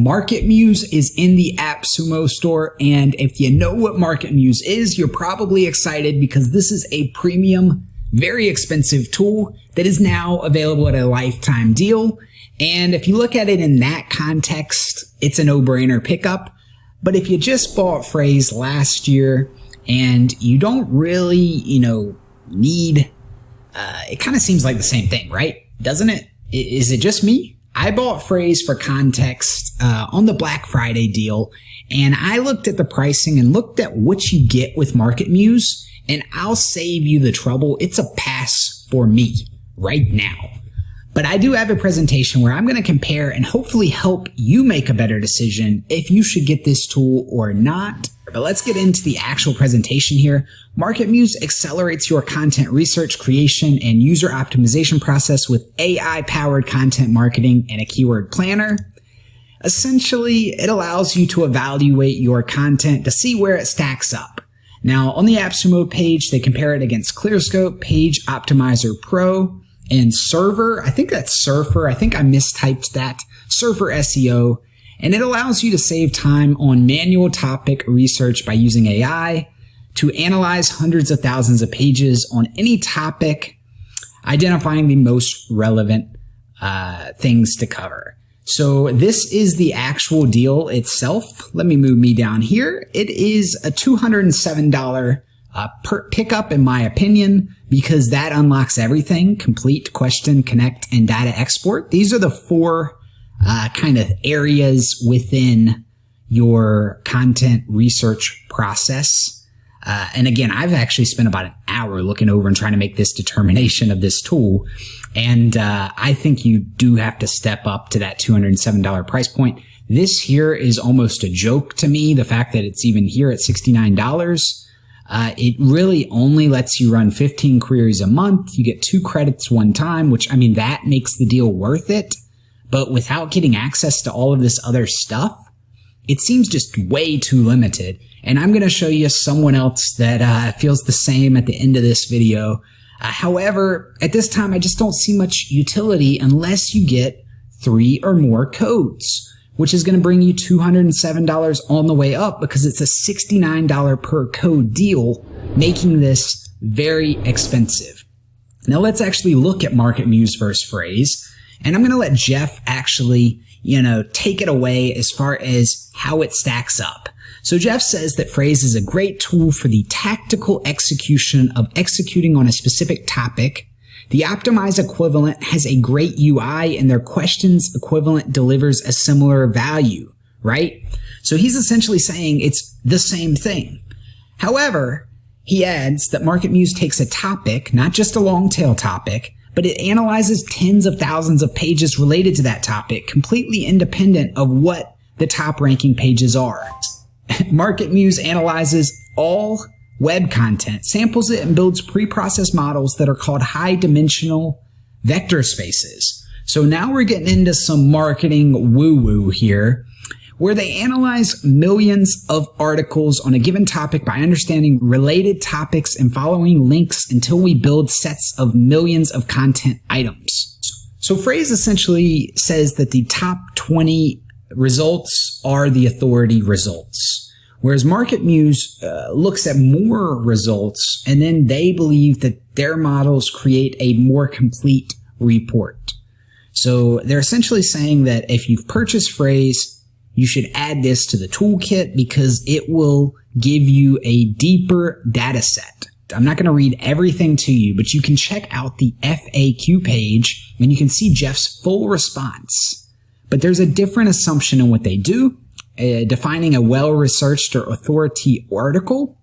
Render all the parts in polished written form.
MarketMuse is in the AppSumo store, and if you know what MarketMuse is, you're probably excited because this is a premium, very expensive tool that is now available at a lifetime deal. And if you look at it in that context, it's a no-brainer pickup. But if you just bought Frase last year and you don't really, need, it kind of seems like the same thing, right? Doesn't it? Is it just me? I bought Frase for context on the Black Friday deal, and I looked at the pricing and looked at what you get with MarketMuse, and I'll save you the trouble. It's a pass for me right now. But I do have a presentation where I'm going to compare and hopefully help you make a better decision if you should get this tool or not. But let's get into the actual presentation here. MarketMuse accelerates your content research, creation, and user optimization process with AI-powered content marketing and a keyword planner. Essentially, it allows you to evaluate your content to see where it stacks up. Now, on the AppSumo page, they compare it against Clearscope, PageOptimizer Pro, and Server. I think that's Surfer. I think I mistyped that. Surfer SEO. And it allows you to save time on manual topic research by using AI to analyze hundreds of thousands of pages on any topic, identifying the most relevant things to cover. So this is the actual deal itself. Let me move me down here. It is a $207 per pickup in my opinion, because that unlocks everything: complete, question, connect, and data export. These are the four kind of areas within your content research process. And again, I've actually spent about an hour looking over and trying to make this determination of this tool. And I think you do have to step up to that $207 price point. This here is almost a joke to me, the fact that it's even here at $69. It really only lets you run 15 queries a month. You get 2 credits one time, which, I mean, that makes the deal worth it. But without getting access to all of this other stuff, it seems just way too limited. And I'm going to show you someone else that feels the same at the end of this video. However, at this time, I just don't see much utility unless you get 3 or more codes, which is going to bring you $207 on the way up because it's a $69 per code deal, making this very expensive. Now let's actually look at MarketMuse versus Frase. And I'm going to let Jeff actually, take it away as far as how it stacks up. So Jeff says that Frase is a great tool for the tactical execution of executing on a specific topic. The optimized equivalent has a great UI, and their questions equivalent delivers a similar value, right? So he's essentially saying it's the same thing. However, he adds that MarketMuse takes a topic, not just a long tail topic, but it analyzes tens of thousands of pages related to that topic, completely independent of what the top ranking pages are. MarketMuse analyzes all web content, samples it, and builds pre-processed models that are called high-dimensional vector spaces. So now we're getting into some marketing woo-woo here, where they analyze millions of articles on a given topic by understanding related topics and following links until we build sets of millions of content items. So Frase essentially says that the top 20 results are the authority results, whereas MarketMuse looks at more results, and then they believe that their models create a more complete report. So they're essentially saying that if you've purchased Frase, you should add this to the toolkit because it will give you a deeper data set. I'm not going to read everything to you, but you can check out the FAQ page and you can see Jeff's full response. But there's a different assumption in what they do, defining a well-researched or authority article.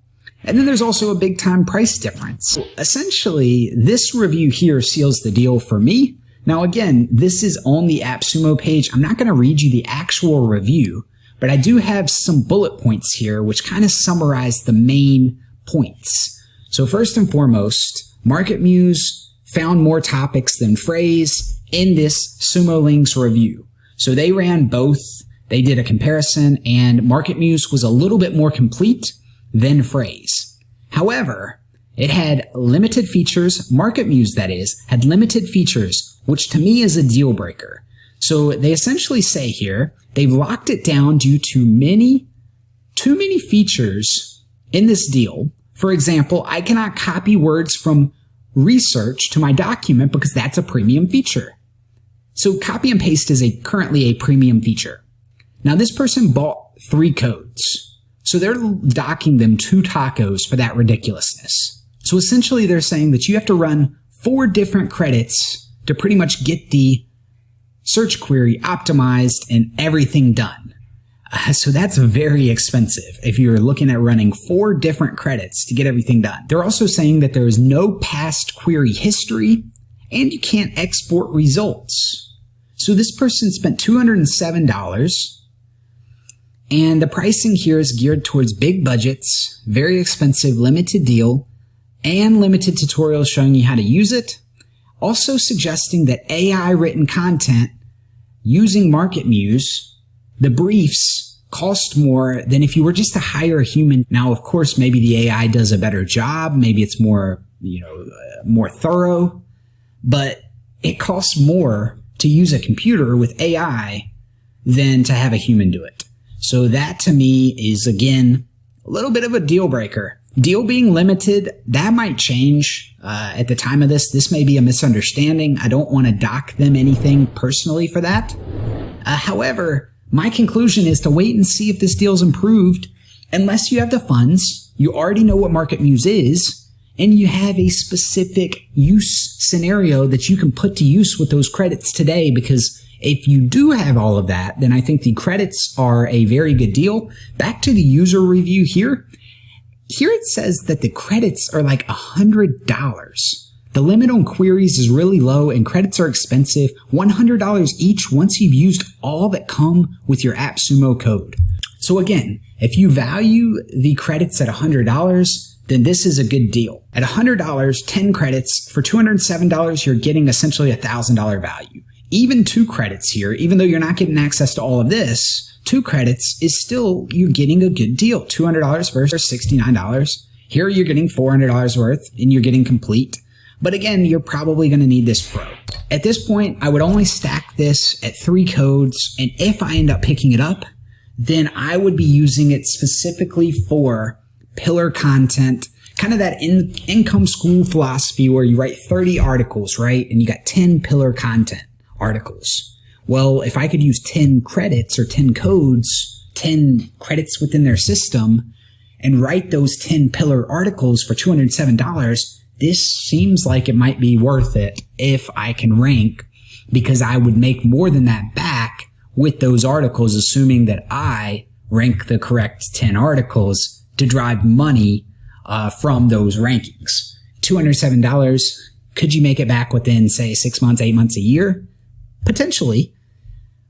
And then there's also a big time price difference. So essentially, this review here seals the deal for me. Now again, this is on the AppSumo page. I'm not going to read you the actual review, but I do have some bullet points here which kind of summarize the main points. So first and foremost, MarketMuse found more topics than Frase in this Sumo Links review. So they ran both, they did a comparison, and MarketMuse was a little bit more complete than Frase. However, it had limited features. MarketMuse, that is, had limited features, which to me is a deal breaker. So they essentially say here, they've locked it down due to too many features in this deal. For example, I cannot copy words from research to my document because that's a premium feature. So copy and paste is currently a premium feature. Now this person bought 3 codes. So they're docking them 2 tacos for that ridiculousness. So essentially they're saying that you have to run 4 different credits to pretty much get the search query optimized and everything done. So that's very expensive if you're looking at running 4 different credits to get everything done. They're also saying that there is no past query history and you can't export results. So this person spent $207 and the pricing here is geared towards big budgets, very expensive, limited deal, and limited tutorials showing you how to use it. Also suggesting that AI written content using MarketMuse, the briefs cost more than if you were just to hire a human. Now, of course, maybe the AI does a better job. Maybe it's more, more thorough, but it costs more to use a computer with AI than to have a human do it. So that to me is, again, a little bit of a deal breaker. Deal being limited, that might change at the time of this. This may be a misunderstanding. I don't want to dock them anything personally for that. However, my conclusion is to wait and see if this deal's improved. Unless you have the funds, you already know what MarketMuse is, and you have a specific use scenario that you can put to use with those credits today. Because if you do have all of that, then I think the credits are a very good deal. Back to the user review here. Here it says that the credits are like $100. The limit on queries is really low and credits are expensive, $100 each once you've used all that come with your AppSumo code. So again, if you value the credits at $100, then this is a good deal. At $100, 10 credits, for $207, you're getting essentially $1,000 value. Even 2 credits here, even though you're not getting access to all of this, 2 credits is still, you're getting a good deal. $200 versus $69. Here you're getting $400 worth and you're getting complete. But again, you're probably going to need this Pro. At this point, I would only stack this at 3 codes. And if I end up picking it up, then I would be using it specifically for pillar content, kind of that income school philosophy where you write 30 articles, right? And you got 10 pillar content articles. Well, if I could use 10 credits or 10 codes, 10 credits within their system and write those 10 pillar articles for $207, this seems like it might be worth it if I can rank, because I would make more than that back with those articles, assuming that I rank the correct 10 articles to drive money from those rankings. $207, could you make it back within, say, 6 months, 8 months, a year? Potentially.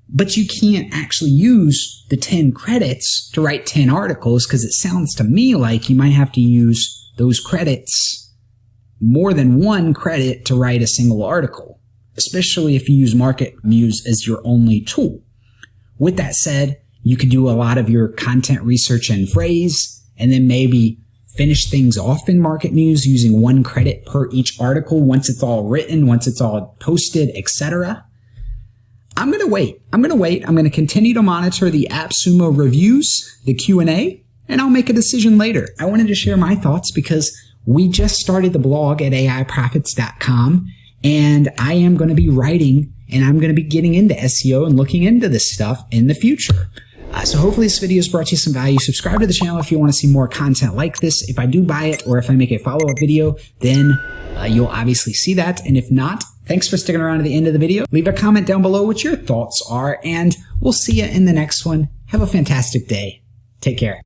But you can't actually use the 10 credits to write 10 articles, because it sounds to me like you might have to use those credits, more than 1 credit, to write a single article, especially if you use MarketMuse as your only tool. With that said, you could do a lot of your content research in Frase and then maybe finish things off in MarketMuse using 1 credit per each article once it's all written, once it's all posted, etc. I'm going to wait. I'm going to continue to monitor the AppSumo reviews, the Q&A, and I'll make a decision later. I wanted to share my thoughts because we just started the blog at aiPROFITz.com, and I am going to be writing and I'm going to be getting into SEO and looking into this stuff in the future. So hopefully this video has brought you some value. Subscribe to the channel if you want to see more content like this. If I do buy it or if I make a follow-up video, then you'll obviously see that. And if not, thanks for sticking around to the end of the video. Leave a comment down below what your thoughts are, and we'll see you in the next one. Have a fantastic day. Take care.